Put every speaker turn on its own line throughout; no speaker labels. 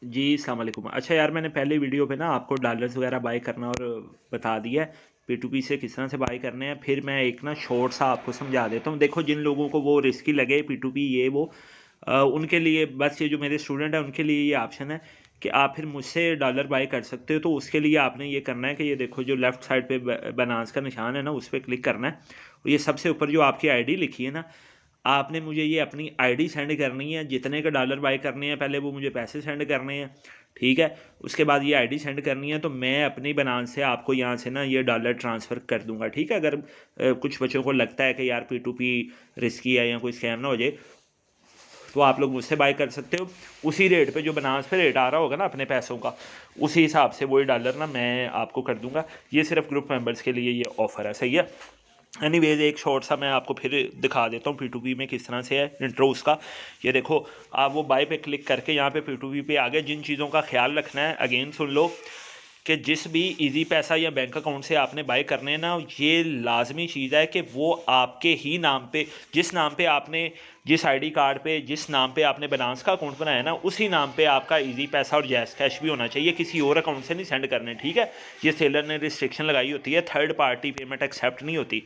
जी, अस्सलाम वालेकुम। अच्छा यार, मैंने पहले वीडियो पे ना आपको डॉलर्स वगैरह बाय करना और बता दिया है, P2P से किस तरह से बाय करने हैं। फिर मैं एक ना शॉर्ट सा आपको समझा देता हूँ। देखो, जिन लोगों को वो रिस्की लगे P2P ये वो, उनके लिए बस, ये जो मेरे स्टूडेंट हैं उनके लिए ये ऑप्शन है कि आप फिर मुझसे डॉलर बाय कर सकते हो। तो उसके लिए आपने ये करना है कि ये देखो, जो लेफ्ट साइड पे बायनांस का निशान है ना, उस पे क्लिक करना है। और ये सबसे ऊपर जो आपकी आईडी लिखी है ना, आपने मुझे ये अपनी आईडी सेंड करनी है। जितने के डॉलर बाय करने हैं पहले वो मुझे पैसे सेंड करने हैं, ठीक है। उसके बाद ये आईडी सेंड करनी है, तो मैं अपनी बायनांस से आपको यहाँ से ना ये डॉलर ट्रांसफ़र कर दूंगा, ठीक है। अगर कुछ बच्चों को लगता है कि यार P2P रिस्की है या कोई स्कैम ना हो जाए, तो आप लोग मुझसे बाय कर सकते हो। उसी रेट पे, जो बायनांस पे रेट आ रहा होगा ना अपने पैसों का, उसी हिसाब से वही डॉलर ना मैं आपको कर दूंगा। ये सिर्फ ग्रुप मेंबर्स के लिए ये ऑफ़र है, सही है। एनीवेज, एक शॉर्ट सा मैं आपको फिर दिखा देता हूँ P2P में किस तरह से है इंट्रो उसका। ये देखो, आप वो बाय पे क्लिक करके यहाँ पे P2P पे आगे जिन चीज़ों का ख्याल रखना है, अगेन सुन लो, कि जिस भी इजी पैसा या बैंक अकाउंट से आपने बाय करने हैं ना, ये लाजमी चीज़ है कि वो आपके ही नाम पे, जिस नाम पे आपने, जिस आईडी कार्ड पे, जिस नाम पे आपने बायनांस का अकाउंट बनाया ना, उसी नाम पे आपका इजी पैसा और जैज़ कैश भी होना चाहिए। किसी और अकाउंट से नहीं सेंड करने, ठीक है। ये सेलर ने रिस्ट्रिक्शन लगाई होती है, थर्ड पार्टी पेमेंट एक्सेप्ट नहीं होती।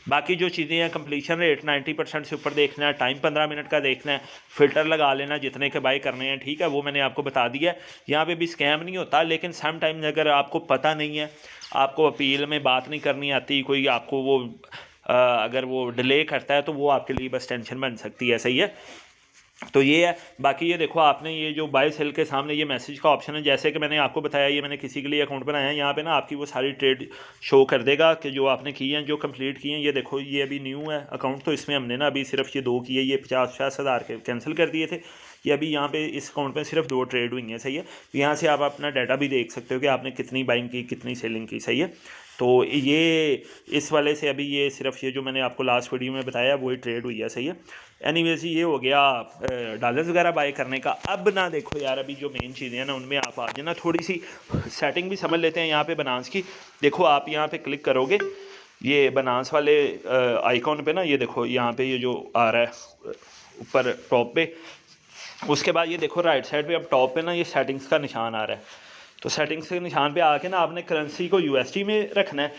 बाकी जो चीज़ें हैं, कंप्लीशन रेट 90% से ऊपर देखना है, टाइम 15 मिनट का देखना है, फ़िल्टर लगा लेना जितने के बाय करने हैं, ठीक है। वो मैंने आपको बता दिया है। यहाँ पे भी स्कैम नहीं होता, लेकिन सम टाइम्स अगर आपको पता नहीं है, आपको अपील में बात नहीं करनी आती, कोई आपको वो अगर वो डिले करता है, तो वो आपके लिए बस टेंशन बन सकती है, सही है। तो ये है। बाकी ये देखो, आपने ये जो बाय सेल के सामने ये मैसेज का ऑप्शन है, जैसे कि मैंने आपको बताया, ये मैंने किसी के लिए अकाउंट बनाया है। यहाँ पे ना आपकी वो सारी ट्रेड शो कर देगा कि जो आपने की हैं, जो कंप्लीट की हैं। ये देखो, ये अभी न्यू है अकाउंट, तो इसमें हमने ना अभी सिर्फ ये 2 किए, ये 50 हज़ार के कैंसिल कर दिए थे। ये अभी यहाँ पे इस अकाउंट में सिर्फ 2 ट्रेड हुई हैं, सही है। तो यहाँ से आप अपना डाटा भी देख सकते हो कि आपने कितनी बाइंग की, कितनी सेलिंग की, सही है। तो ये इस वाले से अभी ये सिर्फ ये जो मैंने आपको लास्ट वीडियो में बताया वही ट्रेड हुई है, सही है। एनीवेज, ये हो गया डॉलर्स वगैरह बाय करने का। अब ना देखो यार, अभी जो मेन चीज़ें हैं ना, उनमें आप आ जाए ना, थोड़ी सी सेटिंग भी समझ लेते हैं यहाँ पे बायनांस की। देखो, आप यहाँ पे क्लिक करोगे, ये बायनांस वाले आइकॉन पे ना, ये देखो यहाँ पे ये जो आ रहा है ऊपर टॉप पे, उसके बाद ये देखो राइट साइड पे अब टॉप पे ना ये सेटिंग्स का निशान आ रहा है। तो सेटिंग्स के निशान पे आके ना आपने करेंसी को USD में रखना है।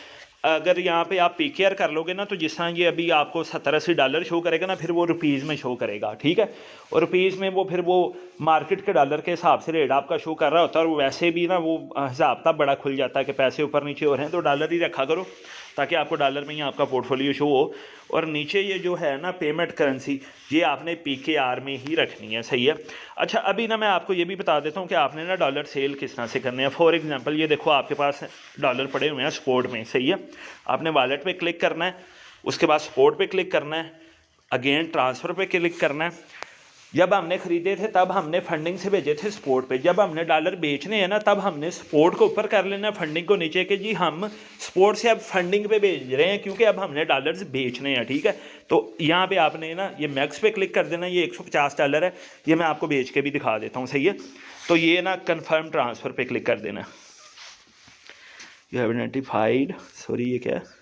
अगर यहाँ पे आप PKR कर लोगे ना, तो जिस तरह ये अभी आपको 70-80 डॉलर शो करेगा ना, फिर वो रुपीज़ में शो करेगा, ठीक है। और रुपीज़ में वो फिर वो मार्केट के डॉलर के हिसाब से रेट आपका शो कर रहा होता है। और वैसे भी ना वो हिसाब तब बड़ा खुल जाता है कि पैसे ऊपर नीचे हो रहे हैं, तो डॉलर ही रखा करो, ताकि आपको डॉलर में ही आपका पोर्टफोलियो शो हो। और नीचे ये जो है ना पेमेंट करेंसी, ये आपने PKR में ही रखनी है, सही है। अच्छा, अभी ना मैं आपको ये भी बता देता हूँ कि आपने ना डॉलर सेल किस तरह से करने हैं। फॉर एग्जांपल, ये देखो आपके पास डॉलर पड़े हुए हैं स्पोर्ट में, सही है। आपने वॉलेट पे क्लिक करना है, उसके बाद स्पोर्ट पे क्लिक करना है, अगेन ट्रांसफ़र पे क्लिक करना है। जब हमने खरीदे थे तब हमने फंडिंग से भेजे थे स्पोर्ट पे। जब हमने डॉलर बेचने हैं ना, तब हमने स्पोर्ट को ऊपर कर लेना, फंडिंग को नीचे, के जी हम स्पोर्ट से अब फंडिंग पे भेज रहे हैं, क्योंकि अब हमने डॉलर्स बेचने हैं, ठीक है। तो यहाँ पे आपने ना ये मैक्स पे क्लिक कर देना। ये 150 डॉलर है, ये मैं आपको बेच के भी दिखा देता हूँ, सही है। तो ये ना कन्फर्म ट्रांसफ़र पे क्लिक कर देना। यू हैव आइडेंटिफाइड, सॉरी, ये क्या है?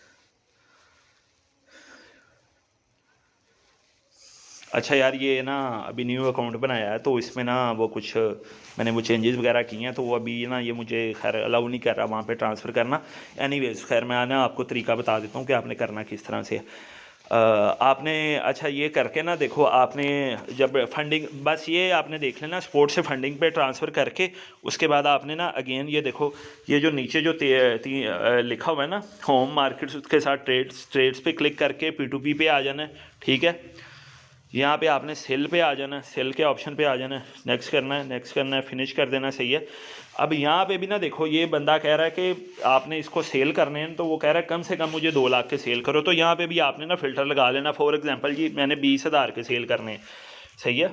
अच्छा यार, ये ना अभी न्यू अकाउंट बनाया है, तो इसमें ना वो कुछ मैंने वो चेंजेस वगैरह किए हैं, तो वो अभी ना ये मुझे खैर अलाउ नहीं कर रहा वहाँ पे ट्रांसफ़र करना। एनीवेज, खैर मैं ना आपको तरीका बता देता हूँ कि आपने करना किस तरह से। आपने, अच्छा, ये करके ना देखो, आपने जब फंडिंग, बस ये आपने देख लेना स्पोर्ट से फंडिंग पे ट्रांसफ़र करके, उसके बाद आपने ना अगेन ये देखो, ये जो नीचे जो लिखा हुआ है ना होम मार्केट्स, उसके साथ ट्रेड्स पे क्लिक करके P2P पे आ जाना है, ठीक है। यहाँ पे आपने सेल पे आ जाना है, सेल के ऑप्शन पे आ जाना है, नेक्स्ट करना है, नेक्स्ट करना है, फिनिश कर देना, सही है। अब यहाँ पे भी ना देखो, ये बंदा कह रहा है कि आपने इसको सेल करने हैं, तो वो कह रहा है कम से कम मुझे 2 लाख के सेल करो। तो यहाँ पे भी आपने ना फ़िल्टर लगा लेना। फॉर एग्जांपल जी, मैंने 20,000 के सेल करने हैं, सही है।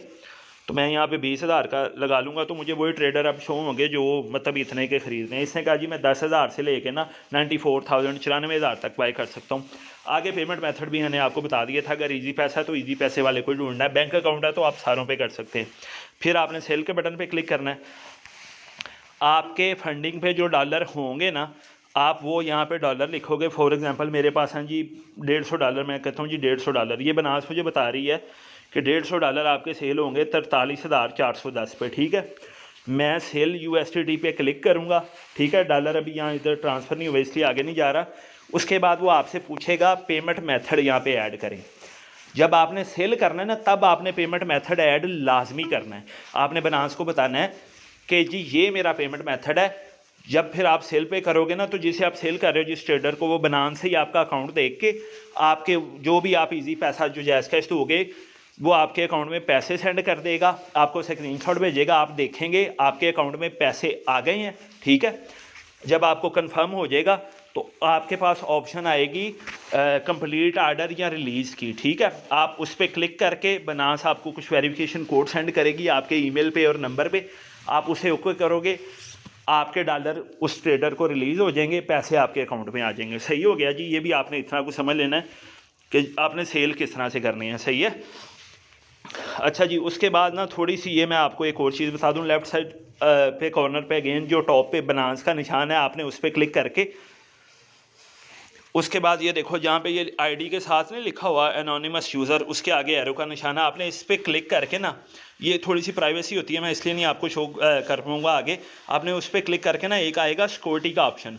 तो मैं यहाँ पे 20,000 का लगा लूँगा, तो मुझे वही ट्रेडर अब शो होंगे जो मतलब इतने के ख़रीदने हैं। इसने कहा जी मैं 10,000 से लेके ना 94,000 94,000 तक बाय कर सकता हूँ। आगे पेमेंट मेथड भी मैंने आपको बता दिया था। अगर इजी पैसा है तो इजी पैसे वाले को ढूंढना है, बैंक अकाउंट है तो आप सारों पे कर सकते हैं। फिर आपने सेल के बटन पे क्लिक करना है। आपके फंडिंग पे जो डॉलर होंगे ना, आप वो यहाँ पे डॉलर लिखोगे। फॉर एग्जांपल मेरे पास हैं जी 150 डॉलर, मैं कहता हूँ जी 150 डॉलर। ये बनास मुझे बता रही है कि 150 डॉलर आपके सेल होंगे 43,410 पे, ठीक है। मैं सेल USDT पे क्लिक करूँगा, ठीक है। डॉलर अभी यहाँ इधर ट्रांसफ़र नहीं हुआ इसलिए आगे नहीं जा रहा। उसके बाद वो आपसे पूछेगा पेमेंट मेथड यहाँ पे ऐड करें। जब आपने सेल करना है ना, तब आपने पेमेंट मेथड ऐड लाजमी करना है। आपने बनास को बताना है कि जी ये मेरा पेमेंट मेथड है। जब फिर आप सेल पे करोगे ना, तो जिसे आप सेल कर रहे हो जिस ट्रेडर को, वो बनास से ही आपका अकाउंट देख के आपके जो भी आप इजी पैसा जो जैस कैश दोगे वो आपके अकाउंट में पैसे सेंड कर देगा, आपको स्क्रीनशॉट भेजेगा, आप देखेंगे आपके अकाउंट में पैसे आ गए हैं, ठीक है। जब आपको कंफर्म हो जाएगा तो आपके पास ऑप्शन आएगी कंप्लीट ऑर्डर या रिलीज़ की, ठीक है। आप उस पर क्लिक करके बनास आपको कुछ वेरिफिकेशन कोड सेंड करेगी आपके ईमेल पे और नंबर पे, आप उसे ओके करोगे, आपके डॉलर उस ट्रेडर को रिलीज़ हो जाएंगे, पैसे आपके अकाउंट में आ जाएंगे। सही हो गया जी। ये भी आपने इतना कुछ समझ लेना है कि आपने सेल किस तरह से करनी है, सही है। अच्छा जी, उसके बाद ना थोड़ी सी ये मैं आपको एक और चीज़ बता दूं। लेफ़्ट साइड पे कॉर्नर पे अगेन जो टॉप पे बनास का निशान है, आपने उस पर क्लिक करके उसके बाद ये देखो जहाँ पे ये आईडी के साथ नहीं लिखा हुआ एनोनिमस यूज़र, उसके आगे एरो का निशान है, आपने इस पर क्लिक करके ना, ये थोड़ी सी प्राइवेसी होती है मैं इसलिए नहीं आपको शो कर पाऊँगा आगे। आपने उस पर क्लिक करके ना एक आएगा सिक्योरिटी का ऑप्शन।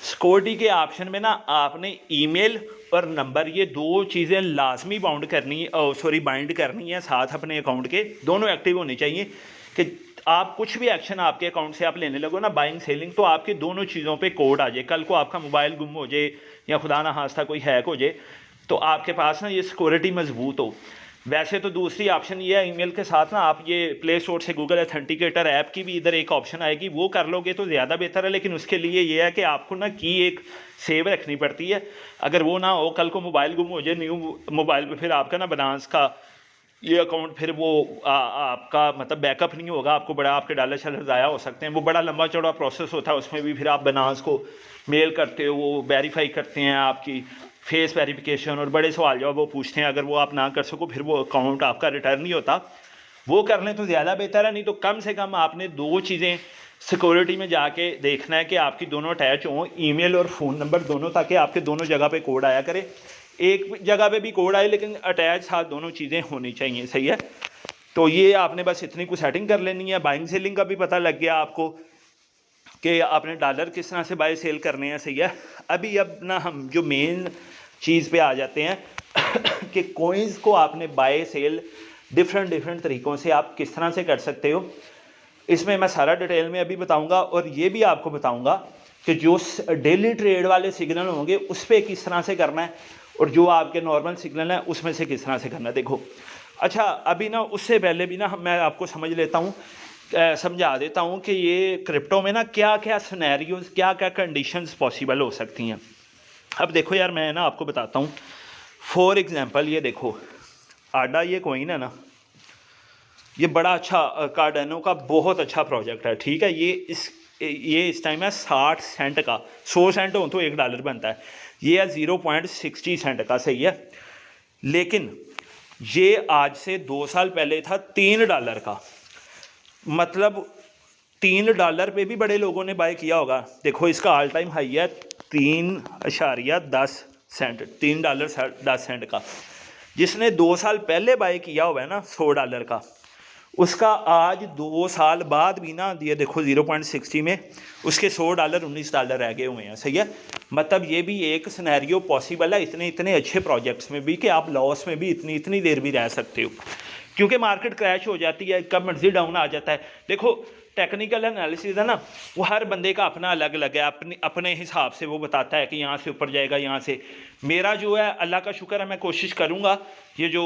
सिक्योरिटी के ऑप्शन में ना आपने ईमेल और नंबर, ये दो चीज़ें लाजमी बाउंड करनी बाइंड करनी है साथ अपने अकाउंट के, दोनों एक्टिव होनी चाहिए। कि आप कुछ भी एक्शन आपके अकाउंट से आप लेने लगो ना, बाइंग सेलिंग, तो आपकी दोनों चीज़ों पे कोड आ जाए। कल को आपका मोबाइल गुम हो जाए या खुदा ना खास्ता कोई हैक हो जाए, तो आपके पास ना ये सिक्योरिटी मजबूत हो। वैसे तो दूसरी ऑप्शन ये है, ईमेल के साथ ना आप ये प्ले स्टोर से गूगल अथेंटिकेटर ऐप की भी इधर एक ऑप्शन आएगी, वो कर लोगे तो ज़्यादा बेहतर है। लेकिन उसके लिए ये है कि आपको ना की एक सेव रखनी पड़ती है। अगर वो ना हो, कल को मोबाइल गुम हो जाए न्यू मोबाइल पे, फिर आपका ना बनास का ये अकाउंट फिर वो आपका मतलब बैकअप नहीं होगा, आपको बड़ा आपके डॉलर शलर ज़ाया हो सकते हैं। वो बड़ा लंबा चौड़ा प्रोसेस होता है, उसमें भी फिर आप बनास को मेल करते हो, वो वेरीफाई करते हैं आपकी फेस वेरिफिकेशन और बड़े सवाल जवाब वो पूछते हैं। अगर वो आप ना कर सको फिर वो अकाउंट आपका रिटर्न नहीं होता। वो कर लें तो ज़्यादा बेहतर है, नहीं तो कम से कम आपने दो चीज़ें सिक्योरिटी में जाके देखना है कि आपकी दोनों अटैच हों, ईमेल और फ़ोन नंबर दोनों, ताकि आपके दोनों जगह पे कोड आया करे। एक जगह पे भी कोड आए लेकिन अटैच साथ दोनों चीज़ें होनी चाहिए, सही है। तो ये आपने बस इतनी कुछ सेटिंग कर लेनी है। बाइंग सेलिंग का भी पता लग गया आपको कि आपने डॉलर किस तरह से बाय सेल करने हैं, सही है। अभी अब ना हम जो मेन चीज़ पे आ जाते हैं कि कॉइन्स को आपने बाय सेल डिफरेंट तरीक़ों से आप किस तरह से कर सकते हो। इसमें मैं सारा डिटेल में अभी बताऊंगा, और ये भी आपको बताऊंगा कि जो डेली ट्रेड वाले सिग्नल होंगे उस पर किस तरह से करना है, और जो आपके नॉर्मल सिग्नल हैं उसमें से किस तरह से करना है। देखो, अच्छा अभी ना उससे पहले भी ना मैं आपको समझा देता हूँ कि ये क्रिप्टो में ना क्या क्या सिनेरियोज, क्या क्या कंडीशंस पॉसिबल हो सकती हैं। अब देखो यार, मैं ना आपको बताता हूँ। फॉर एग्जांपल ये देखो, आडा ये कॉइन है ना, ये बड़ा अच्छा कार्डानो का बहुत अच्छा प्रोजेक्ट है, ठीक है। ये इस टाइम है 60 सेंट का, 100 सेंट हो तो $1 बनता है। ये है 0.60 सेंट का, सही है। लेकिन ये आज से 2 साल पहले था $3 का, मतलब $3 पे भी बड़े लोगों ने बाय किया होगा। देखो इसका ऑल टाइम हाई है 3.10 सेंट, $3.10 का। जिसने 2 साल पहले बाय किया हुआ है ना $100 का, उसका आज 2 साल बाद भी ना, ये देखो 0.60 में उसके $100 $19 रह गए हुए हैं, सही है। मतलब ये भी एक सिनेरियो पॉसिबल है इतने अच्छे प्रोजेक्ट्स में भी, कि आप लॉस में भी इतनी देर भी रह सकते हो, क्योंकि मार्केट क्रैश हो जाती है, कब मर्जी डाउन आ जाता है। देखो टेक्निकल एनालिसिस है ना, वो हर बंदे का अपना अलग अलग है, अपने हिसाब से वो बताता है कि यहाँ से ऊपर जाएगा, यहाँ से। मेरा जो है, अल्लाह का शुक्र है, मैं कोशिश करूँगा ये जो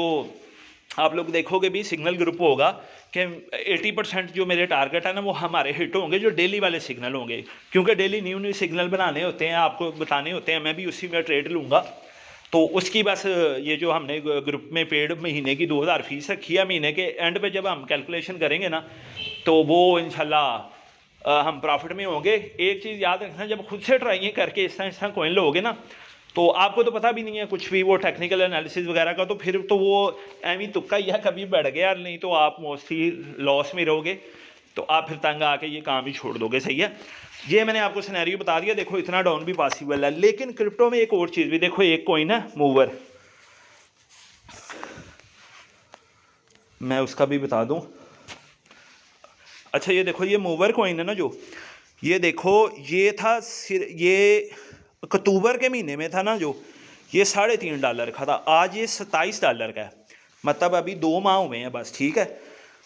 आप लोग देखोगे भी सिग्नल ग्रुप होगा कि 80% जो मेरे टारगेट है ना वो हमारे हिट होंगे, जो डेली वाले सिग्नल होंगे, क्योंकि डेली न्यू सिग्नल बनाने होते हैं, आपको बताने होते हैं। मैं भी उसी में ट्रेड लूँगा, तो उसकी बस ये जो हमने ग्रुप में पेड महीने की 2000 फीस रखी है, महीने के एंड पे जब हम कैलकुलेशन करेंगे ना, तो वो इंशाल्लाह हम प्रॉफिट में होंगे। एक चीज़ याद रखना, जब खुद से ट्राई करके इस तरह कॉइन लोगे ना, तो आपको तो पता भी नहीं है कुछ भी वो टेक्निकल एनालिसिस वगैरह का, तो फिर तो वो एवं तुक्का ही है, कभी बढ़ गया, नहीं तो आप मोस्टली लॉस में रहोगे, तो आप फिर तंग आके ये काम ही छोड़ दोगे, सही है। ये मैंने आपको सिनेरियो बता दिया। देखो इतना डाउन भी पॉसिबल है, लेकिन क्रिप्टो में एक और चीज़ भी देखो, एक कॉइन है मूवर, मैं उसका भी बता दूं। अच्छा ये देखो, ये मूवर कॉइन है ना जो, ये देखो ये था ये अक्टूबर के महीने में था ना जो, ये $3.5 का था, आज ये $27 का है। मतलब अभी 2 माह हुए हैं बस, ठीक है।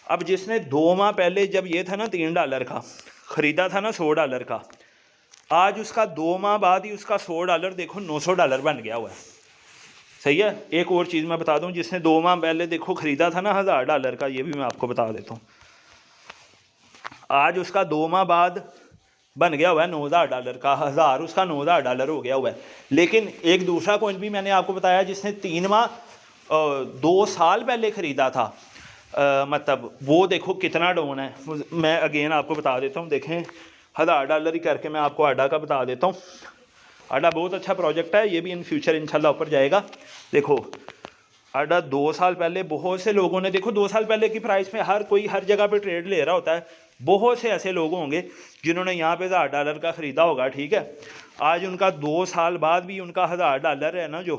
अब जिसने 2 माह पहले जब ये था ना $3 का ख़रीदा था ना $100 का, आज उसका 2 माह बाद ही उसका $100 देखो $900 बन गया हुआ है। सही है। एक और चीज़ मैं बता दूं, जिसने 2 माह पहले देखो ख़रीदा था ना $1000 का, ये भी मैं आपको बता देता हूँ, आज उसका 2 माह बाद बन गया हुआ है $9000 का, 1000 उसका $9000 हो गया हुआ है। लेकिन एक दूसरा कॉइन भी मैंने आपको बताया जिसने 3 माह 2 साल पहले ख़रीदा था, मतलब वो देखो कितना डाउन है। मैं अगेन आपको बता देता हूँ, देखें $1000 ही करके मैं आपको आडा का बता देता हूँ। आडा बहुत अच्छा प्रोजेक्ट है, ये भी इन फ्यूचर इंशाल्लाह ऊपर जाएगा। देखो आडा 2 साल पहले बहुत से लोगों ने, देखो 2 साल पहले की प्राइस में हर कोई हर जगह पे ट्रेड ले रहा होता है। बहुत से ऐसे लोग होंगे जिन्होंने यहाँ पे $1000 का ख़रीदा होगा, ठीक है। आज उनका 2 साल बाद भी उनका $1000 है ना जो,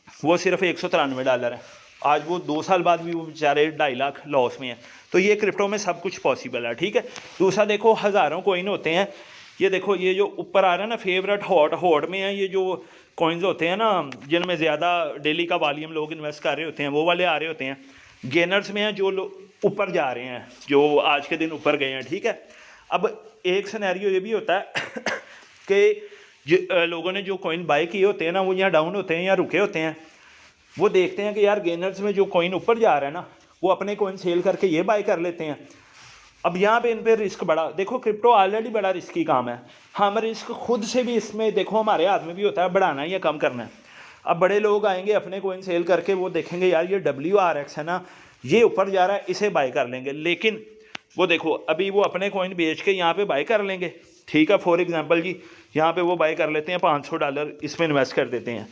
वो सिर्फ $193 है। आज वो 2 साल बाद भी वो बेचारे 2.5 लाख लॉस में है। तो ये क्रिप्टो में सब कुछ पॉसिबल है, ठीक है। दूसरा देखो हज़ारों कॉइन होते हैं, ये देखो ये जो ऊपर आ रहा है ना फेवरेट हॉट में है, ये जो कॉइन्स होते हैं ना जिनमें ज़्यादा डेली का वॉल्यूम लोग इन्वेस्ट कर रहे होते हैं, वो वाले आ रहे होते हैं। गेनर्स में है जो ऊपर जा रहे हैं, जो आज के दिन ऊपर गए हैं, ठीक है। अब एक सिनेरियो ये भी होता है कि लोगों ने जो कॉइन बाय किए होते हैं ना, वो यहाँ डाउन होते हैं या रुके होते हैं, वो देखते हैं कि यार गेनर्स में जो कॉइन ऊपर जा रहा है ना, वो अपने कॉइन सेल करके ये बाय कर लेते हैं। अब यहाँ पे इन पे रिस्क बड़ा, देखो क्रिप्टो ऑलरेडी बड़ा रिस्की काम है। हम रिस्क खुद से भी इसमें देखो हमारे हाथ में भी होता है, बढ़ाना है या कम करना है। अब बड़े लोग आएंगे अपने कॉइन सेल करके, वो देखेंगे यार ये WRX है ना, ये ऊपर जा रहा है, इसे बाय कर लेंगे। लेकिन वो देखो अभी वो अपने कॉइन बेच के यहाँ पे बाय कर लेंगे, ठीक है। फॉर एग्जांपल जी यहाँ पे वो बाय कर लेते हैं $500, इसमें इन्वेस्ट कर देते हैं।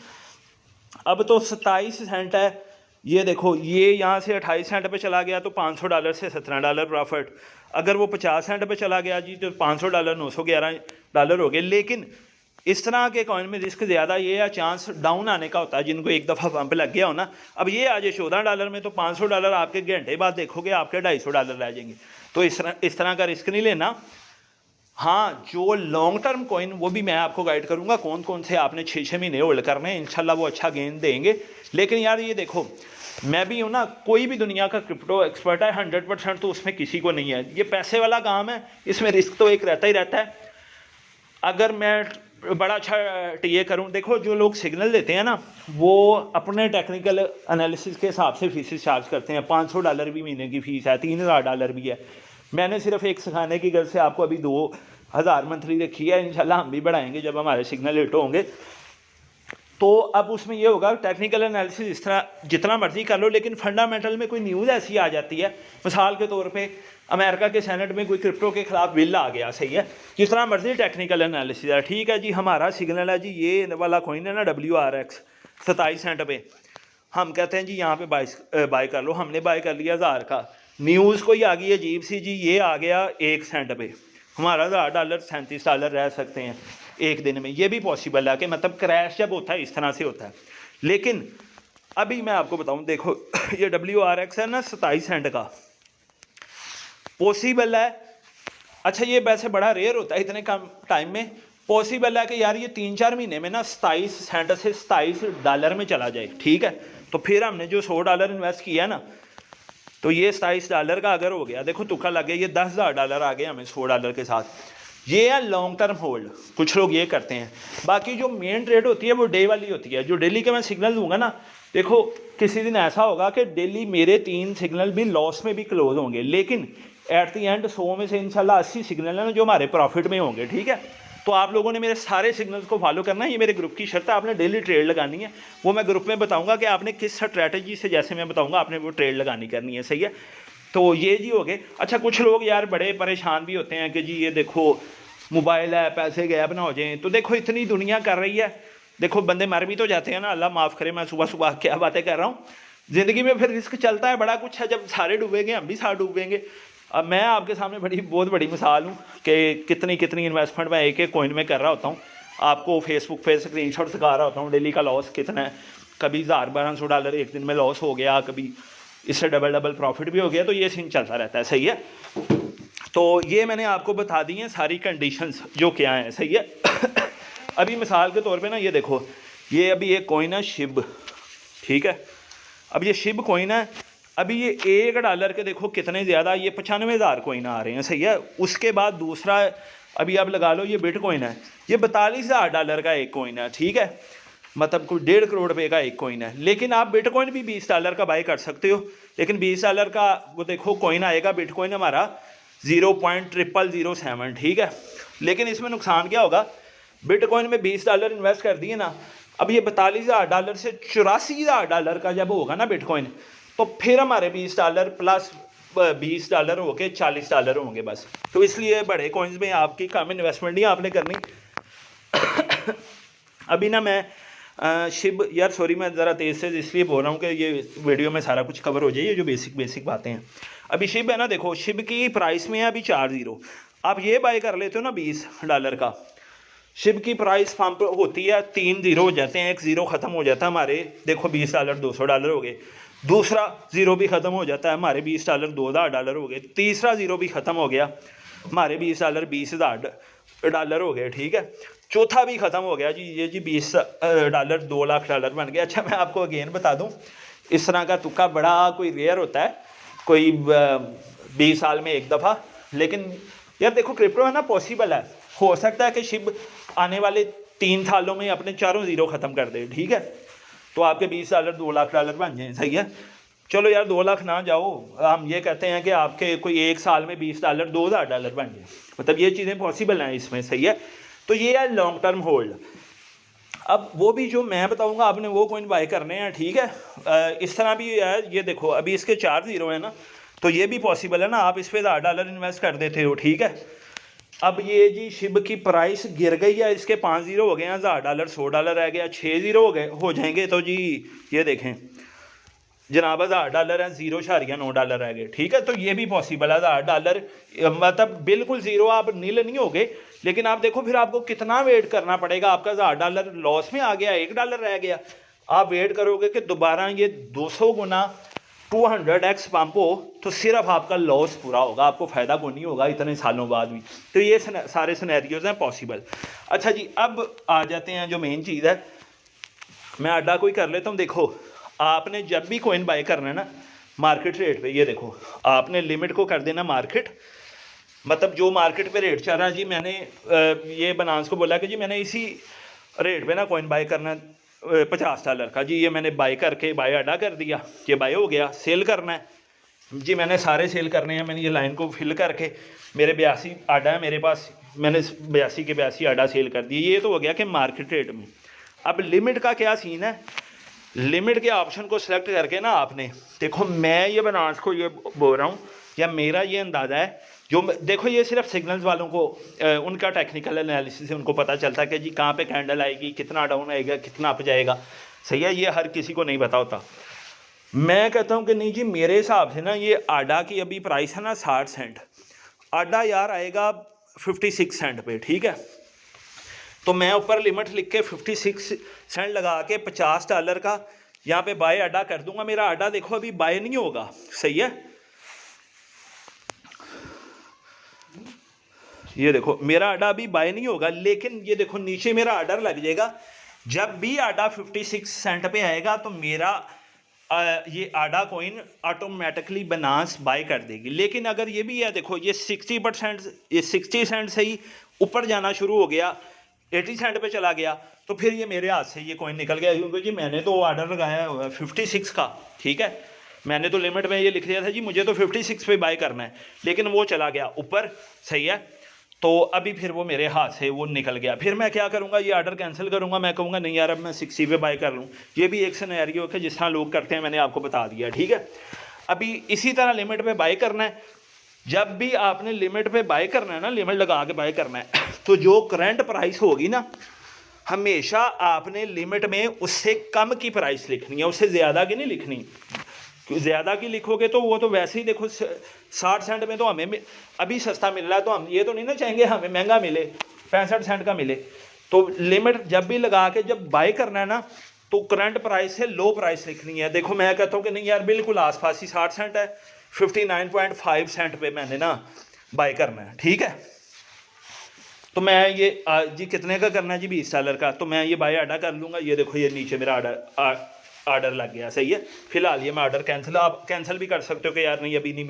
अब तो 27 सेंट है, ये देखो ये यहाँ से 28 सेंट पे चला गया तो $500 से $17 प्रॉफिट। अगर वो 50 सेंट पे चला गया जी तो $500 $911 हो गए। लेकिन इस तरह के कॉइन में रिस्क ज़्यादा ये है, चांस डाउन आने का होता है। जिनको एक दफ़ा पंप लग गया हो ना, अब ये आ जाए $14 में तो $500 आपके घंटे बाद देखोगे आपके $250 रह जाएंगे। तो इस तरह का रिस्क नहीं लेना। हाँ, जो लॉन्ग टर्म कॉइन वो भी मैं आपको गाइड करूँगा कौन कौन से आपने 6-6 महीने होल्ड करने हैं, इंशाल्लाह वो अच्छा गेन देंगे। लेकिन यार ये देखो मैं भी हूँ ना, कोई भी दुनिया का क्रिप्टो एक्सपर्ट है 100% तो उसमें किसी को नहीं है। ये पैसे वाला काम है, इसमें रिस्क तो एक रहता ही रहता है। अगर मैं बड़ा अच्छा टीए करूँ, देखो जो लोग सिग्नल देते हैं ना, वो अपने टेक्निकल एनालिसिस के हिसाब से फीस चार्ज करते हैं। $500 भी महीने की फ़ीस है, $3000 भी है। मैंने सिर्फ एक सिखाने की गर्ज से आपको अभी 2000 मंथली रखी है, इंशाल्लाह हम भी बढ़ाएंगे जब हमारे सिग्नल हिट होंगे। तो अब उसमें ये होगा टेक्निकल एनालिसिस इस तरह जितना मर्जी कर लो, लेकिन फंडामेंटल में कोई न्यूज़ ऐसी आ जाती है, मिसाल के तौर पे अमेरिका के सेनेट में कोई क्रिप्टो के खिलाफ बिल आ गया, सही है, जितना मर्जी टेक्निकल एनालिसिस है, ठीक है जी हमारा सिग्नल है जी ये वाला कॉइन है ना WRX 27 सेंट पे, हम कहते हैं जी यहाँ पे बाय कर लो। हमने बाय कर लिया 1000 का, न्यूज़ कोई आ गई अजीब सी जी, ये आ गया 1 सेंट पे, हमारा $1000 $37 रह सकते हैं एक दिन में। ये भी पॉसिबल है कि मतलब क्रैश जब होता है इस तरह से होता है। लेकिन अभी मैं आपको बताऊं, देखो ये WRX है ना 27 सेंट का, पॉसिबल है, अच्छा ये वैसे बड़ा रेयर होता है इतने कम टाइम में, पॉसिबल है कि यार ये 3-4 महीने में ना 27 सेंट से $27 में चला जाए, ठीक है। तो फिर हमने जो $100 इन्वेस्ट किया ना, तो ये $27 का अगर हो गया, देखो तुक्का लग गया, ये $10,000 आ गए हमें $100 के साथ। ये है लॉन्ग टर्म होल्ड, कुछ लोग ये करते हैं। बाकी जो मेन ट्रेड होती है वो डे वाली होती है, जो डेली के मैं सिग्नल दूंगा ना, देखो किसी दिन ऐसा होगा कि डेली मेरे 3 सिग्नल भी लॉस में भी क्लोज होंगे, लेकिन एट द एंड 100 में से इंशाल्लाह 80 सिग्नल है ना जो हमारे प्रॉफिट में होंगे, ठीक है। तो आप लोगों ने मेरे सारे सिग्नल्स को फॉलो करना है, ये मेरे ग्रुप की शर्त है, आपने डेली ट्रेड लगानी है। वो मैं ग्रुप में बताऊंगा कि आपने किस स्ट्रैटेजी से, जैसे मैं बताऊंगा आपने वो ट्रेड लगानी करनी है, सही है। तो ये जी हो गए। अच्छा कुछ लोग यार बड़े परेशान भी होते हैं कि जी ये देखो मोबाइल है, पैसे गैप ना हो जाएं। तो देखो इतनी दुनिया कर रही है, देखो बंदे मर भी तो जाते हैं ना, अल्लाह माफ़ करे, मैं सुबह सुबह क्या बातें कर रहा हूँ। ज़िंदगी में फिर रिस्क चलता है, बड़ा कुछ है, जब सारे डूबेंगे हम भी साथ डूबेंगे। अब मैं आपके सामने बहुत बड़ी मिसाल हूँ कि कितनी इन्वेस्टमेंट मैं एक कॉइन में कर रहा होता हूँ। आपको फेसबुक पे स्क्रीनशॉट दिखा रहा होता हूँ डेली का लॉस कितना है, कभी $1000-1200 एक दिन में लॉस हो गया, कभी इससे डबल डबल प्रॉफिट भी हो गया, तो ये सीन चलता रहता है, सही है। तो ये मैंने आपको बता दी हैं सारी कंडीशंस जो क्या हैं, सही है। अभी मिसाल के तौर पे ना ये देखो, ये अभी एक कॉइन है शिब, ठीक है। अब ये शिब कॉइन है, अभी ये $1 के देखो कितने ज़्यादा, ये 95,000 कॉइन आ रहे हैं, सही है। उसके बाद दूसरा अभी आप लगा लो ये बिटकॉइन है, ये $42,000 का एक कॉइन है, ठीक है। मतलब कोई 1.5 करोड़ रुपए का एक कॉइन है। लेकिन आप बिटकॉइन भी $20 का बाई कर सकते हो, लेकिन $20 का वो देखो कॉइन आएगा बिटकॉइन हमारा 0.0007, ठीक है। लेकिन इसमें नुकसान क्या होगा, बिटकॉइन में $20 इन्वेस्ट कर दिए ना, अब ये $42,000 से $84,000 का जब होगा ना बिटकॉइन, तो फिर हमारे $20 प्लस $20 हो के $40 होंगे बस। तो इसलिए बड़े कॉइन्स में आपकी कम इन्वेस्टमेंट नहीं आपने करनी। अभी ना मैं शिब, यार सॉरी मैं ज़रा तेज़ से इसलिए बोल रहा हूँ कि ये वीडियो में सारा कुछ कवर हो जाए, ये जो बेसिक बातें हैं। अभी शिब है ना, देखो शिब की प्राइस में है अभी 4 ज़ीरो, आप ये बाय कर लेते हो ना $20 का, शिब की प्राइस पंप होती है 3 ज़ीरो हो जाते हैं, एक ज़ीरो ख़त्म हो जाता है हमारे, देखो $20 $200 हो गए, दूसरा ज़ीरो भी ख़त्म हो जाता है हमारे $20 $2,000 हो गए, तीसरा ज़ीरो भी ख़त्म हो गया हमारे $20 $20,000 हो गए, ठीक है। चौथा भी ख़त्म हो गया जी, ये जी $20 $2 लाख बन गया। अच्छा मैं आपको अगेन बता दूं, इस तरह का तुक्का बड़ा कोई रेयर होता है, कोई 20 साल में एक दफ़ा। लेकिन यार देखो क्रिप्टो है ना, पॉसिबल है, हो सकता है कि शिब आने वाले 3 सालों में अपने चारों ज़ीरो ख़त्म कर दे, ठीक है। तो आपके $20 $2 लाख बन जाए, सही है। चलो यार 2 लाख ना जाओ, हम ये कहते हैं कि आपके कोई एक साल में $20 $2,000 बन जाए, मतलब ये चीज़ें पॉसिबल हैं इसमें, सही है। तो ये है लॉन्ग टर्म होल्ड। अब वो भी जो मैं बताऊंगा आपने वो कॉइन बाय करने हैं, ठीक है। इस तरह भी है, ये देखो अभी इसके 4 ज़ीरो है ना, तो ये भी पॉसिबल है ना, आप इस पर $10 इन्वेस्ट कर देते हो, ठीक है। अब ये जी शिब की प्राइस गिर गई है, इसके 5 ज़ीरो हो गए हैं, $10 $100 रह गया, 6 ज़ीरो हो जाएंगे, तो जी ये देखें जनाब $1000 है, $0.9 रह गए, ठीक है। तो ये भी पॉसिबल है, $1000 मतलब बिल्कुल ज़ीरो आप नील नहीं हो गए, लेकिन आप देखो फिर आपको कितना वेट करना पड़ेगा, आपका $1000 लॉस में आ गया, $1 रह गया, आप वेट करोगे कि दोबारा ये 200 गुना 200x पंप हो, तो सिर्फ आपका लॉस पूरा होगा, आपको फ़ायदा को नहीं होगा इतने सालों बाद भी। तो ये सारे सिनेरियोज हैं पॉसिबल। अच्छा जी, अब आ जाते हैं जो मेन चीज़ है, मैं अड्डा कोई कर लेता हूँ। देखो आपने जब भी कॉइन बाय करना है ना मार्केट रेट पे, ये देखो आपने लिमिट को कर देना मार्केट, मतलब जो मार्केट पे रेट चल रहा है जी, मैंने ये बनास को बोला कि जी मैंने इसी रेट पे ना कॉइन बाय करना है $50 का, जी ये मैंने बाय करके बाय अड्डा कर दिया, ये बाय हो गया। सेल करना है जी, मैंने सारे सेल करने हैं, मैंने ये लाइन को फिल करके मेरे 82 अड्डा है मेरे पास, मैंने 82 के 82 अड्डा सेल कर दिए, ये तो हो गया कि मार्केट रेट में। अब लिमिट का क्या सीन है, लिमिट के ऑप्शन को सिलेक्ट करके ना आपने, देखो मैं ये बनास को ये बोल रहा हूँ, या मेरा ये अंदाज़ा है, जो देखो ये सिर्फ सिग्नल्स वालों को उनका टेक्निकल एनालिसिस से उनको पता चलता है कि जी कहाँ पे कैंडल आएगी, कितना डाउन आएगा, कितना अप जाएगा, सही है। ये हर किसी को नहीं पता होता। मैं कहता हूँ कि नहीं जी, मेरे हिसाब से ना ये आडा की अभी प्राइस है ना 60 सेंट, आडा यार आएगा 56 सेंट पे, ठीक है। तो मैं ऊपर लिमिट लिख के 56 सेंट लगा के $50 का यहाँ पे बाय अड्डा कर दूंगा। मेरा अड्डा देखो अभी बाय नहीं होगा, सही है। ये देखो मेरा अड्डा अभी बाय नहीं होगा, लेकिन ये देखो नीचे मेरा ऑर्डर लग जाएगा। जब भी अड्डा 56 सेंट पे आएगा तो मेरा ये आडा कॉइन ऑटोमेटिकली बनास बाय कर देगी। लेकिन अगर ये भी है, देखो ये 60%, ये 60 सेंट से ही ऊपर जाना शुरू हो गया, 80 सेंट पे चला गया, तो फिर ये मेरे हाथ से ये कॉइन निकल गया, क्योंकि जी मैंने तो ऑर्डर लगाया हुआ है 56 का, ठीक है। मैंने तो लिमिट में ये लिख दिया था जी मुझे तो 56 पे बाय करना है, लेकिन वो चला गया ऊपर, सही है। तो अभी फिर वो मेरे हाथ से वो निकल गया, फिर मैं क्या करूँगा, ये ऑर्डर कैंसिल करूँगा। मैं कहूँगा नहीं यार अब मैं 60 पे बाय कर लूँ। ये भी एक सिनेरियो है जिस तरह लोग करते हैं, मैंने आपको बता दिया, ठीक है। अभी इसी तरह लिमिट पे बाय करना है। जब भी आपने लिमिट पे बाय करना है ना, लिमिट लगा के बाय करना है, तो जो करंट प्राइस होगी ना, हमेशा आपने लिमिट में उससे कम की प्राइस लिखनी है, उससे ज़्यादा की नहीं लिखनी। ज़्यादा की लिखोगे तो वो तो वैसे ही देखो 60 सेंट में तो हमें अभी सस्ता मिल रहा है, तो हम ये तो नहीं ना चाहेंगे हमें महंगा मिले, 65 सेंट का मिले। तो लिमिट जब भी लगा के जब बाय करना है ना, तो करंट प्राइस से लो प्राइस लिखनी है। देखो मैं कहता हूँ कि नहीं यार बिल्कुल आसपास ही 60 सेंट है, 59.5 सेंट पे मैंने ना बाय करना है, ठीक है। तो मैं ये जी कितने का करना है जी, $20 का, तो मैं ये बाय आर्डर कर लूँगा। ये देखो ये नीचे मेरा आर्डर लग गया, सही है। फिलहाल ये मैं आर्डर कैंसिल, आप कैंसिल भी कर सकते हो कि यार नहीं अभी नहीं,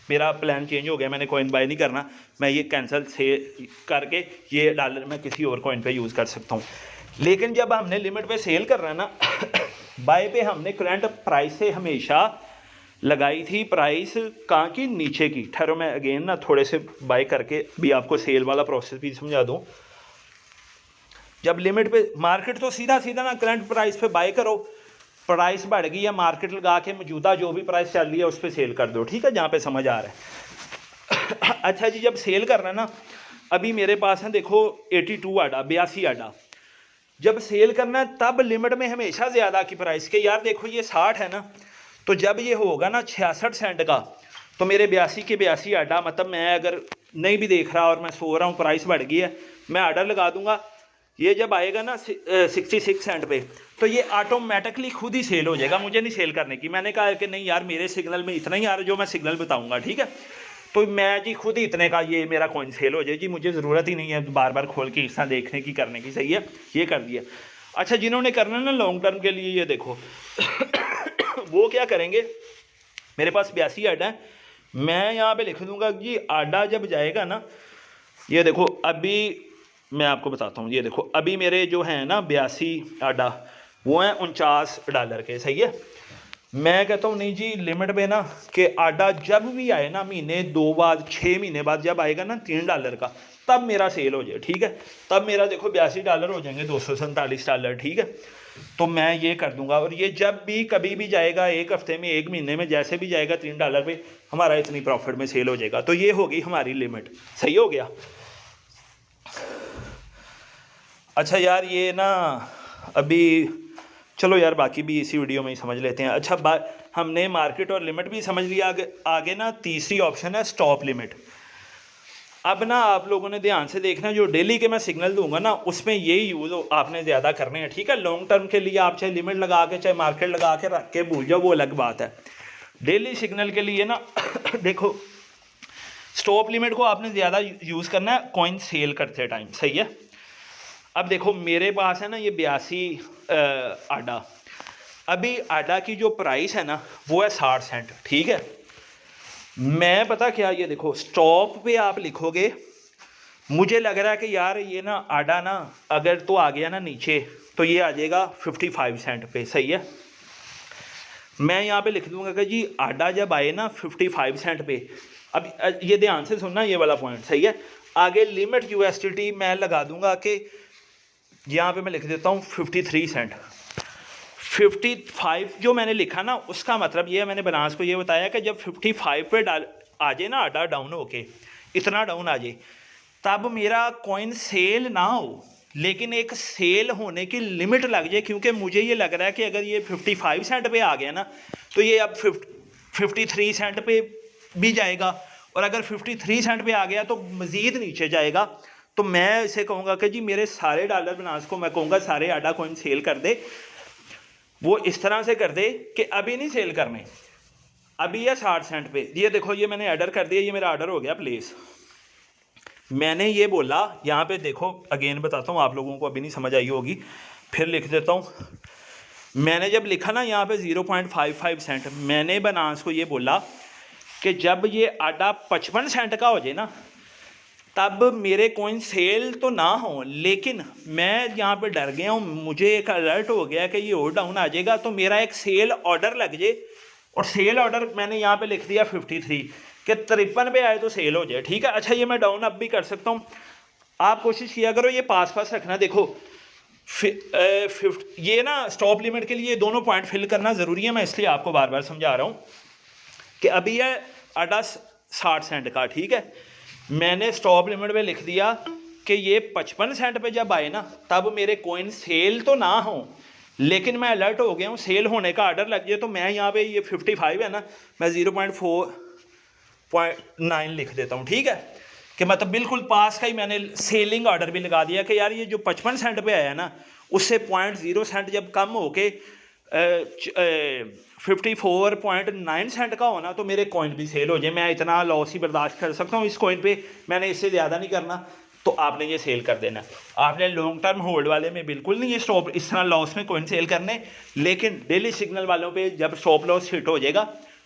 मेरा प्लान चेंज हो गया, मैंने कॉइन बाय नहीं करना, मैं ये कैंसिल से करके ये डॉलर मैं किसी और कॉइन पे यूज़ कर सकता हूँ। लेकिन जब हमने लिमिट पे सेल कर रहा है ना बाय पे हमने करंट प्राइस से हमेशा लगाई थी प्राइस कहाँ की, नीचे की। ठहरो मैं अगेन ना थोड़े से बाय करके भी आपको सेल वाला प्रोसेस भी समझा दूँ। जब लिमिट पे मार्केट तो सीधा सीधा ना करंट प्राइस पे बाय करो, प्राइस बढ़ गई या मार्केट लगा के मौजूदा जो भी प्राइस चल रही है उस पर सेल कर दो, ठीक है, जहाँ पे समझ आ रहा है। अच्छा जी, जब सेल करना है ना, अभी मेरे पास है देखो 82 आडा, 82 आडा। जब सेल करना है तब लिमिट में हमेशा ज़्यादा की प्राइस के, यार देखो ये 60 है ना, तो जब ये होगा ना 66 सेंट का, तो मेरे 82 के 82 आडा, मतलब मैं अगर नहीं भी देख रहा और मैं सो रहा हूँ प्राइस बढ़ गई है, मैं आर्डर लगा दूंगा। ये जब आएगा ना 66 सेंट पे, तो ये ऑटोमेटिकली खुद ही सेल हो जाएगा, मुझे नहीं सेल करने की। मैंने कहा कि नहीं यार मेरे सिग्नल में इतना ही आ रहा जो मैं सिग्नल बताऊंगा, ठीक है, तो मैं जी खुद ही इतने का ये मेरा कॉइन सेल हो जाए जी, मुझे ज़रूरत ही नहीं है बार बार खोल के इस तरह देखने की करने की, सही है, ये कर दिया। अच्छा जिन्होंने करना है ना लॉन्ग टर्म के लिए, ये देखो वो क्या करेंगे, मेरे पास 82 आडा है, मैं यहाँ पे लिख दूंगा जी आडा जब जाएगा ना, ये देखो अभी मैं आपको बताता हूँ, ये देखो अभी मेरे जो हैं ना 82 आडा वो हैं $49 के, सही है। मैं कहता हूँ नहीं जी लिमिट पे ना कि आडा जब भी आए ना, महीने 2 बाद 6 महीने बाद जब आएगा ना $3 का, तब मेरा सेल हो जाए, ठीक है। तब मेरा देखो $82 हो जाएंगे, $247, ठीक है। तो मैं ये कर दूंगा, और ये जब भी कभी भी जाएगा, एक हफ्ते में, एक महीने में, जैसे भी जाएगा $3 पे, हमारा इतनी प्रॉफिट में सेल हो जाएगा। तो ये होगी हमारी लिमिट, सही हो गया। अच्छा यार ये ना अभी चलो यार बाकी भी इसी वीडियो में ही समझ लेते हैं। अच्छा हमने मार्केट और लिमिट भी समझ लिया, आगे ना तीसरी ऑप्शन है स्टॉप लिमिट। अब ना आप लोगों ने ध्यान से देखना, जो डेली के मैं सिग्नल दूंगा ना उसमें यही यूज़ आपने ज़्यादा करने हैं, ठीक है। लॉन्ग टर्म के लिए आप चाहे लिमिट लगा के चाहे मार्केट लगा के रख के भूल जाओ, वो अलग बात है। डेली सिग्नल के लिए ना देखो स्टॉप लिमिट को आपने ज़्यादा यूज़ करना है कॉइन सेल करते टाइम, सही है। अब देखो मेरे पास है ना ये 82 आडा, अभी आडा की जो प्राइस है ना वो है 60 सेंट, ठीक है। मैं पता क्या, ये देखो स्टॉप पे आप लिखोगे, मुझे लग रहा है कि यार ये ना आडा ना अगर तो आ गया ना नीचे, तो ये आ जाएगा 55 सेंट पे, सही है। मैं यहाँ पे लिख दूंगा कि जी आडा जब आए ना 55 सेंट पे, अब ये ध्यान से सुनना ये वाला पॉइंट, सही है। आगे लिमिट यूएसडीटी मैं लगा दूंगा कि यहाँ पे मैं लिख देता हूँ 53 सेंट। 55 जो मैंने लिखा ना उसका मतलब ये है, मैंने बनास को ये बताया कि जब 55 पे आ जाए ना आडा डाउन होके, इतना डाउन आ जाए, तब मेरा कॉइन सेल ना हो, लेकिन एक सेल होने की लिमिट लग जाए, क्योंकि मुझे ये लग रहा है कि अगर ये 55 सेंट पे आ गया ना, तो ये अब 53 सेंट पे भी जाएगा, और अगर 53 सेंट पे आ गया तो मज़ीद नीचे जाएगा। तो मैं इसे कहूँगा कि जी मेरे सारे डॉलर बनास को मैं कहूँगा सारे आडा कॉइन सेल कर दे। वो इस तरह से कर दे कि अभी नहीं सेल करने, अभी है 60 सेंट पे। ये देखो ये मैंने ऑर्डर कर दिया, ये मेरा ऑर्डर हो गया प्लेस। मैंने ये बोला, यहाँ पे देखो अगेन बताता हूँ, आप लोगों को अभी नहीं समझ आई होगी, फिर लिख देता हूँ। मैंने जब लिखा ना यहाँ पे 0.55 सेंट, मैंने बनास को ये बोला कि जब ये आडा 55 सेंट का हो जाए ना, तब मेरे कॉइन सेल तो ना हो, लेकिन मैं यहाँ पे डर गया हूँ, मुझे एक अलर्ट हो गया कि ये और डाउन आ जाएगा, तो मेरा एक सेल ऑर्डर लग जाए। और सेल ऑर्डर मैंने यहाँ पे लिख दिया 53 कि 53 पे आए तो सेल हो जाए, ठीक है। अच्छा ये मैं डाउन अप भी कर सकता हूँ, आप कोशिश किया करो ये पास रखना। देखो ये ना स्टॉप लिमिट के लिए दोनों पॉइंट फिल करना ज़रूरी है, मैं इसलिए आपको बार बार समझा रहा हूँ कि अभी है आडा 60 सेंट का, ठीक है। मैंने स्टॉप लिमिट पे लिख दिया कि ये 55 सेंट पे जब आए ना, तब मेरे कॉइन सेल तो ना हो, लेकिन मैं अलर्ट हो गया हूँ सेल होने का ऑर्डर लग जाए। तो मैं यहाँ पे ये 55 है ना, मैं 0.4.9 लिख देता हूँ, ठीक है, कि मतलब बिल्कुल पास का ही मैंने सेलिंग ऑर्डर भी लगा दिया कि यार ये जो 55 सेंट पे आया ना उससे 0.0 सेंट जब कम हो के 54.9 सेंट का होना तो मेरे कॉइन भी सेल हो जाए, मैं इतना लॉस ही बर्दाश्त कर सकता हूँ इस कॉइन पे, मैंने इससे ज़्यादा नहीं करना, तो आपने ये सेल कर देना। आपने लॉन्ग टर्म होल्ड वाले में बिल्कुल नहीं ये स्टॉप इस तरह लॉस में कॉइन सेल करने, लेकिन डेली सिग्नल वालों पे जब स्टॉप लॉस हिट हो जाएगा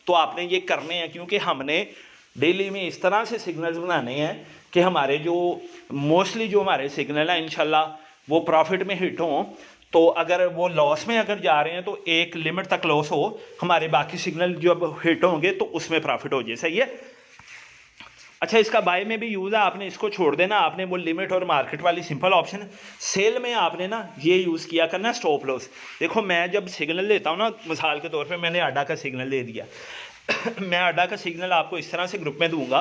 तो आपने ये करने हैं, क्योंकि हमने डेली में इस तरह से सिग्नल्स बनाने हैं कि हमारे जो मोस्टली जो हमारे सिग्नल हैं इंशाल्लाह वो प्रॉफिट में हिट हों। तो अगर वो लॉस में अगर जा रहे हैं तो एक लिमिट तक लॉस हो, हमारे बाकी सिग्नल जब हिट होंगे तो उसमें प्रॉफिट हो जाए। सही है। अच्छा, इसका बाय में भी यूज़ है, आपने इसको छोड़ देना, आपने वो लिमिट और मार्केट वाली सिंपल ऑप्शन, सेल में आपने ना ये यूज़ किया करना स्टॉप लॉस। देखो मैं जब सिग्नल देता हूँ ना, मिसाल के तौर पे मैंने आडा का सिग्नल दे दिया मैं आडा का सिग्नल आपको इस तरह से ग्रुप में दूंगा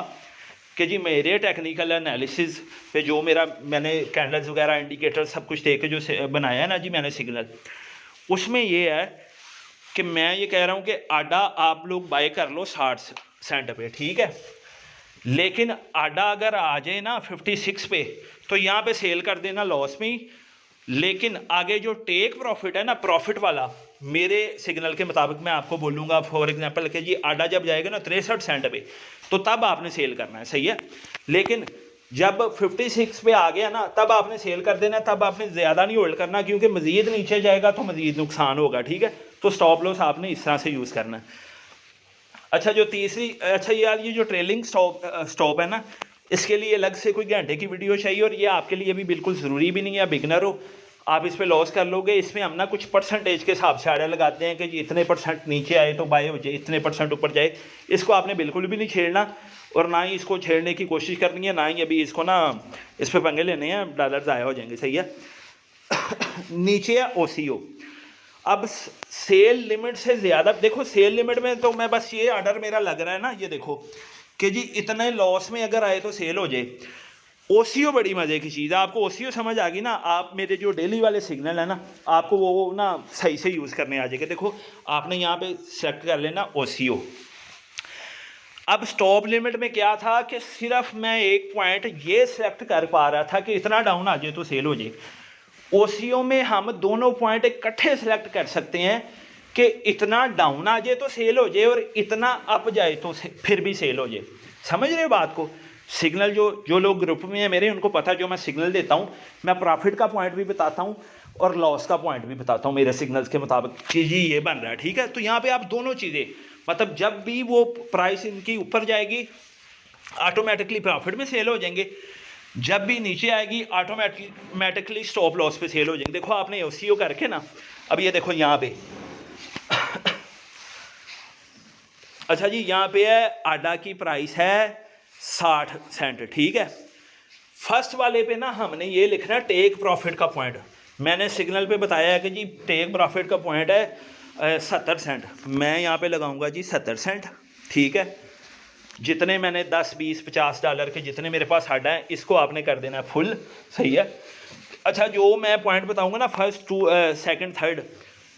कि जी मेरे टेक्निकल एनालिसिस पे जो मेरा मैंने कैंडल्स वगैरह इंडिकेटर सब कुछ दे के जो बनाया है ना जी मैंने सिग्नल, उसमें ये है कि मैं ये कह रहा हूँ कि आडा आप लोग बाय कर लो 60 सेंट पे, ठीक है, लेकिन आडा अगर आ जाए ना 56 पे तो यहाँ पे सेल कर देना लॉस में, लेकिन आगे जो टेक प्रॉफिट है ना प्रॉफिट वाला, मेरे सिग्नल के मुताबिक मैं आपको बोलूँगा फॉर एग्जांपल कि जी आडा जब जाएगा ना 63 सेंट पे तो तब आपने सेल करना है। सही है। लेकिन जब 56 पे आ गया ना तब आपने सेल कर देना, तब आपने ज़्यादा नहीं होल्ड करना, क्योंकि मज़ीद नीचे जाएगा तो मज़ीद नुकसान होगा। ठीक है, तो स्टॉप लॉस आपने इस तरह से यूज़ करना है। अच्छा, जो तीसरी, अच्छा यार ये जो ट्रेलिंग स्टॉप है ना, इसके लिए अलग से कोई घंटे की वीडियो चाहिए, और ये आपके लिए भी बिल्कुल ज़रूरी भी नहीं है, बिगनर हो आप इस पे लॉस कर लोगे। इसमें हम ना कुछ परसेंटेज के हिसाब से आड़े लगाते हैं कि जी इतने % नीचे आए तो बाय हो जाए, इतने % ऊपर जाए। इसको आपने बिल्कुल भी नहीं छेड़ना, और ना ही इसको छेड़ने की कोशिश करनी है, ना ही अभी इसको ना इस पर पंगे लेने हैं, डॉलर ज़ाया हो जाएंगे। सही है। नीचे है OCO। अब सेल लिमिट से ज़्यादा, देखो सेल लिमिट में तो मैं बस ये ऑर्डर मेरा लग रहा है ना, ये देखो कि जी इतने लॉस में अगर आए तो सेल हो जाए। OCO बड़ी मज़े की चीज़ है, आपको OCO समझ आ गई ना, आप मेरे जो डेली वाले सिग्नल है ना आपको वो ना सही से यूज़ करने आ जाएगा। देखो आपने यहाँ पे सेलेक्ट कर लेना OCO। अब स्टॉप लिमिट में क्या था कि सिर्फ मैं एक पॉइंट ये सेलेक्ट कर पा रहा था कि इतना डाउन आ जाए तो सेल हो जाए। OCO में हम दोनों पॉइंट इकट्ठे सेलेक्ट कर सकते हैं कि इतना डाउन आ जाए तो सेल हो जाए और इतना अप जाए तो फिर भी सेल हो जाए। समझ रहे हो बात को। सिग्नल जो लोग ग्रुप में है मेरे, उनको पता है जो मैं सिग्नल देता हूँ मैं प्रॉफिट का पॉइंट भी बताता हूँ और लॉस का पॉइंट भी बताता हूँ मेरे सिग्नल्स के मुताबिक कि जी ये बन रहा है। ठीक है, तो यहाँ पे आप दोनों चीज़ें, मतलब जब भी वो प्राइस इनकी ऊपर जाएगी ऑटोमेटिकली प्रॉफिट में सेल हो जाएंगे, जब भी नीचे आएगी ऑटोमेटिकली स्टॉप लॉस पे सेल हो जाएंगे। देखो आपने OCO करके ना, अब ये देखो यहाँ पे अच्छा जी यहाँ पे है आडा की प्राइस है 60 सेंट। ठीक है, फर्स्ट वाले पे ना हमने ये लिखना है टेक प्रॉफिट का पॉइंट। मैंने सिग्नल पे बताया है कि जी टेक प्रॉफिट का पॉइंट है 70 सेंट, मैं यहाँ पे लगाऊंगा जी 70 सेंट। ठीक है, जितने मैंने 10, 20, 50 डॉलर के जितने मेरे पास आडा है इसको आपने कर देना फुल। सही है। अच्छा, जो मैं पॉइंट बताऊंगा ना फर्स्ट, सेकंड,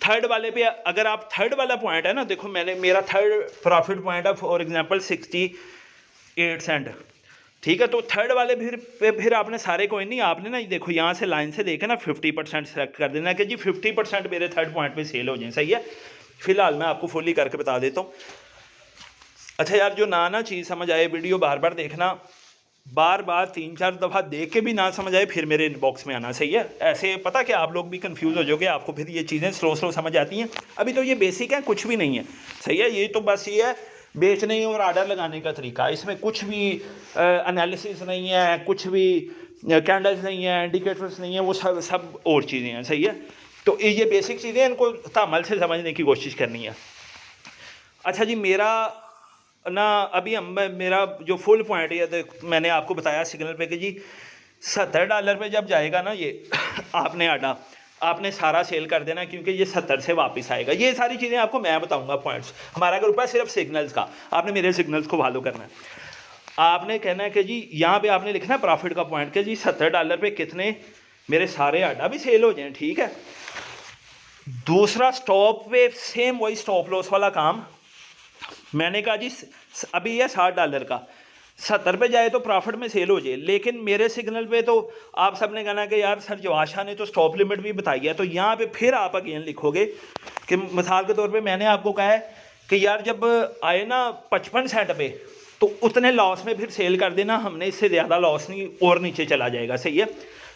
थर्ड वाले पे अगर आप थर्ड वाला पॉइंट है ना, देखो मेरा थर्ड प्रॉफिट पॉइंट है फॉर एग्जांपल 68 सेंट। ठीक है, तो थर्ड वाले फिर आपने सारे कोई नहीं, आपने ना देखो यहाँ से लाइन से देखे ना 50% सेलेक्ट कर देना कि जी 50% मेरे थर्ड पॉइंट पे सेल हो जाए। सही है। फिलहाल मैं आपको फुली करके बता देता हूँ। अच्छा यार, जो ना चीज़ समझ आए वीडियो बार बार देखना, बार बार 3-4 दफ़ा देख के भी ना समझ आए फिर मेरे इनबॉक्स में आना। सही है। ऐसे पता कि आप लोग भी कंफ्यूज हो जाओगे, आपको फिर ये चीज़ें स्लो समझ आती हैं। अभी तो ये बेसिक है, कुछ भी नहीं है। सही है, ये तो बस ये है बेचने और आर्डर लगाने का तरीका, इसमें कुछ भी एनालिसिस नहीं है, कुछ भी कैंडल्स नहीं है, इंडिकेटर्स नहीं है, वो सब और चीज़ें हैं। सही है, तो ये बेसिक चीज़ें इनको तामल से समझने की कोशिश करनी है। अच्छा जी, मेरा ना अभी मेरा जो फुल पॉइंट है मैंने आपको बताया सिग्नल पे कि जी $70 पे जब जाएगा ना ये आपने आडा आपने सारा सेल कर देना, क्योंकि ये 70 से वापस आएगा। ये सारी चीज़ें आपको मैं बताऊंगा पॉइंट्स। हमारा ग्रुप है सिर्फ सिग्नल्स का, आपने मेरे सिग्नल्स को फॉलो करना है। आपने कहना है कि जी यहाँ पे आपने लिखना है प्रॉफिट का पॉइंट कि जी $70 पे कितने मेरे सारे आडा भी सेल हो जाएं। ठीक है, दूसरा स्टॉप पे सेम वही स्टॉप लॉस वाला काम। मैंने कहा जी अभी है $60 का, 70 पे जाए तो प्रॉफिट में सेल हो जाए, लेकिन मेरे सिग्नल पे तो आप सबने कहना कि यार सर जवाद शाह ने तो स्टॉप लिमिट भी बताई है। तो यहाँ पे फिर आप अगेन लिखोगे कि मिसाल के तौर पे मैंने आपको कहा है कि यार जब आए ना 55 सेंट पे तो उतने लॉस में फिर सेल कर देना, हमने इससे ज़्यादा लॉस नहीं और नीचे चला जाएगा, सही है।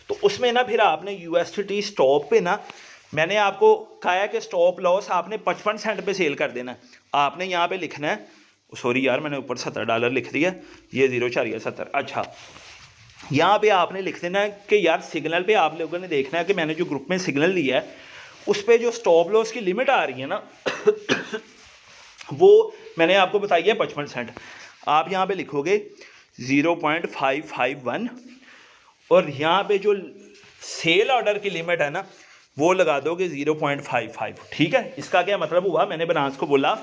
तो उसमें ना फिर आपने USDT स्टॉप पे ना मैंने आपको कहा है कि स्टॉप लॉस आपने 55 सेंट पे सेल कर देना है। आपने यहाँ पे लिखना है, सॉरी यार मैंने ऊपर $70 लिख दिया, ये 0.70। अच्छा, यहाँ पे आपने लिख देना है कि यार सिग्नल पे आप लोगों ने देखना है कि मैंने जो ग्रुप में सिग्नल लिया है उस पर जो स्टॉप लॉस की लिमिट आ रही है ना वो मैंने आपको बताई है 55 सेंट। आप यहाँ पे लिखोगे 0.551 और यहाँ पे जो सेल ऑर्डर की लिमिट है ना वो लगा दोगे 0.55। ठीक है, इसका क्या मतलब हुआ, मैंने बनास को बोला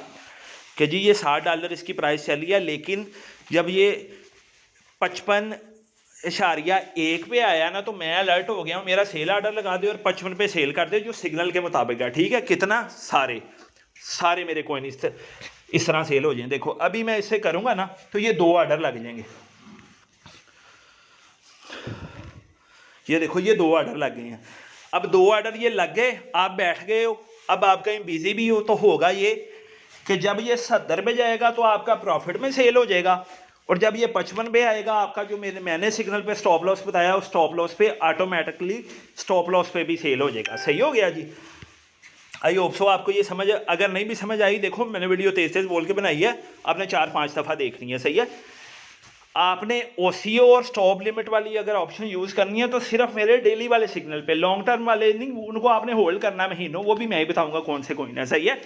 कि जी ये $60 इसकी प्राइस चली है, लेकिन जब ये 55.1 पे आया ना तो मैं अलर्ट हो गया हूँ, मेरा सेल ऑर्डर लगा दे और 55 पे सेल कर दे जो सिग्नल के मुताबिक है। ठीक है, कितना, सारे मेरे कॉइन इस तरह सेल हो जाएं। देखो अभी मैं इससे करूँगा ना तो ये 2 ऑर्डर लग जाएंगे, ये देखो ये 2 ऑर्डर लग गए हैं। अब 2 ऑर्डर ये लग गए, आप बैठ गए हो, अब आप कहीं बिजी भी हो तो होगा ये कि जब ये 70 पे जाएगा तो आपका प्रॉफिट में सेल हो जाएगा, और जब ये 55 पे आएगा आपका जो मैंने सिग्नल पे स्टॉप लॉस बताया उस स्टॉप लॉस पे ऑटोमेटिकली स्टॉप लॉस पे भी सेल हो जाएगा। सही हो गया जी, आई होप सो आपको ये समझ, अगर नहीं भी समझ आई देखो मैंने वीडियो तेज बोल के बनाई है, आपने 4-5 दफ़ा देखनी है, सही है। आपने OCO और स्टॉप लिमिट वाली अगर ऑप्शन यूज़ करनी है तो सिर्फ मेरे डेली वाले सिग्नल पे, लॉन्ग टर्म वाले नहीं, उनको आपने होल्ड करना है महीनों, वो भी मैं ही बताऊंगा कौन से कॉइन है, सही है।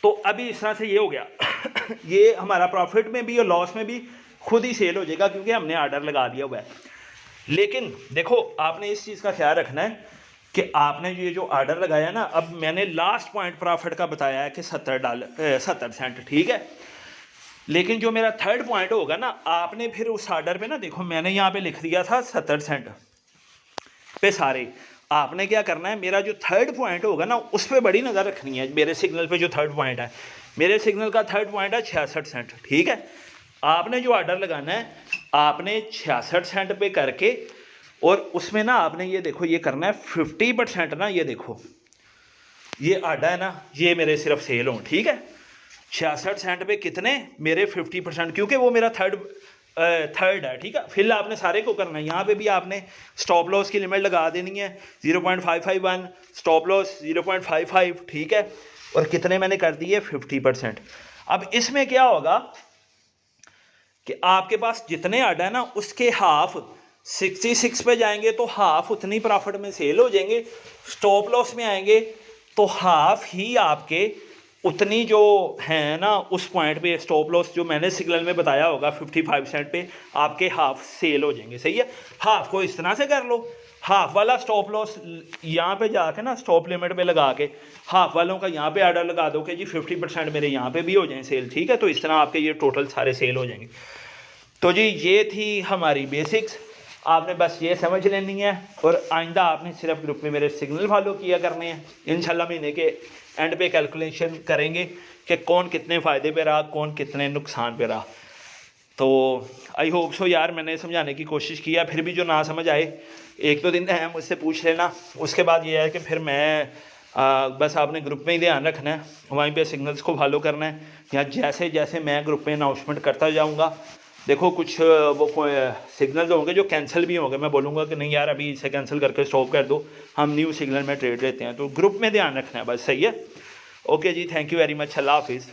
तो अभी इस तरह से ये हो गया ये हमारा प्रॉफिट में भी और लॉस में भी खुद ही सेल हो जाएगा क्योंकि हमने ऑर्डर लगा दिया हुआ है। लेकिन देखो आपने इस चीज़ का ख्याल रखना है कि आपने ये जो ऑर्डर लगाया ना, अब मैंने लास्ट पॉइंट प्रॉफिट का बताया है कि $70 सेंट, ठीक है। लेकिन जो मेरा थर्ड पॉइंट होगा ना, आपने फिर उस ऑर्डर पे ना देखो मैंने यहाँ पे लिख दिया था 70 सेंट पे सारे, आपने क्या करना है, मेरा जो थर्ड पॉइंट होगा ना उस पर बड़ी नज़र रखनी है। मेरे सिग्नल पे जो थर्ड पॉइंट है, मेरे सिग्नल का थर्ड पॉइंट है 66 सेंट, ठीक है। आपने जो ऑर्डर लगाना है आपने 66 सेंट पे करके, और उसमें ना आपने ये देखो ये करना है 50% ना, ये देखो ये ऑर्डर है ना ये मेरे सिर्फ सेल हों, ठीक है। 66 सेंट पे कितने, मेरे 50%, क्योंकि वो मेरा थर्ड है, ठीक है। फिर आपने सारे को करना है, यहाँ पे भी आपने स्टॉप लॉस की लिमिट लगा देनी है 0.551, स्टॉप लॉस 0.55, ठीक है। और कितने मैंने कर दिए 50%। अब इसमें क्या होगा कि आपके पास जितने ऑर्डर है ना उसके हाफ 66 पे जाएंगे तो हाफ उतनी प्रॉफिट में सेल हो जाएंगे, स्टॉप लॉस में आएंगे तो हाफ ही आपके उतनी जो है ना उस पॉइंट पे स्टॉप लॉस जो मैंने सिग्नल में बताया होगा 55 सेंट पे आपके हाफ सेल हो जाएंगे, सही है। हाफ को इस तरह से कर लो, हाफ वाला स्टॉप लॉस यहाँ पे जाके ना स्टॉप लिमिट पे लगा के हाफ वालों का यहाँ पे ऑर्डर लगा दो कि जी 50% मेरे यहाँ पे भी हो जाए सेल, ठीक है। तो इस तरह आपके ये टोटल सारे सेल हो जाएंगे। तो जी ये थी हमारी बेसिक्स, आपने बस ये समझ लेनी है और आइंदा आपने सिर्फ ग्रुप में मेरे सिग्नल फॉलो किया करने हैं। इंशाल्लाह महीने के एंड पे कैलकुलेशन करेंगे कि कौन कितने फ़ायदे पे रहा, कौन कितने नुकसान पे रहा। तो आई होप सो यार मैंने समझाने की कोशिश किया, फिर भी जो ना समझ आए 1-2 दिन है मुझसे पूछ लेना। उसके बाद ये है कि फिर मैं बस आपने ग्रुप में ही ध्यान रखना है, वहीं पे सिग्नल्स को फॉलो करना है, या जैसे जैसे मैं ग्रुप में अनाउंसमेंट करता जाऊँगा। देखो कुछ वो सिग्नल्स होंगे जो कैंसिल भी होंगे, मैं बोलूँगा कि नहीं यार अभी इसे कैंसिल करके स्टॉप कर दो, हम न्यू सिग्नल में ट्रेड लेते हैं। तो ग्रुप में ध्यान रखना है बस, सही है। ओके जी, थैंक यू वेरी मच, अल्लाह हाफिज़।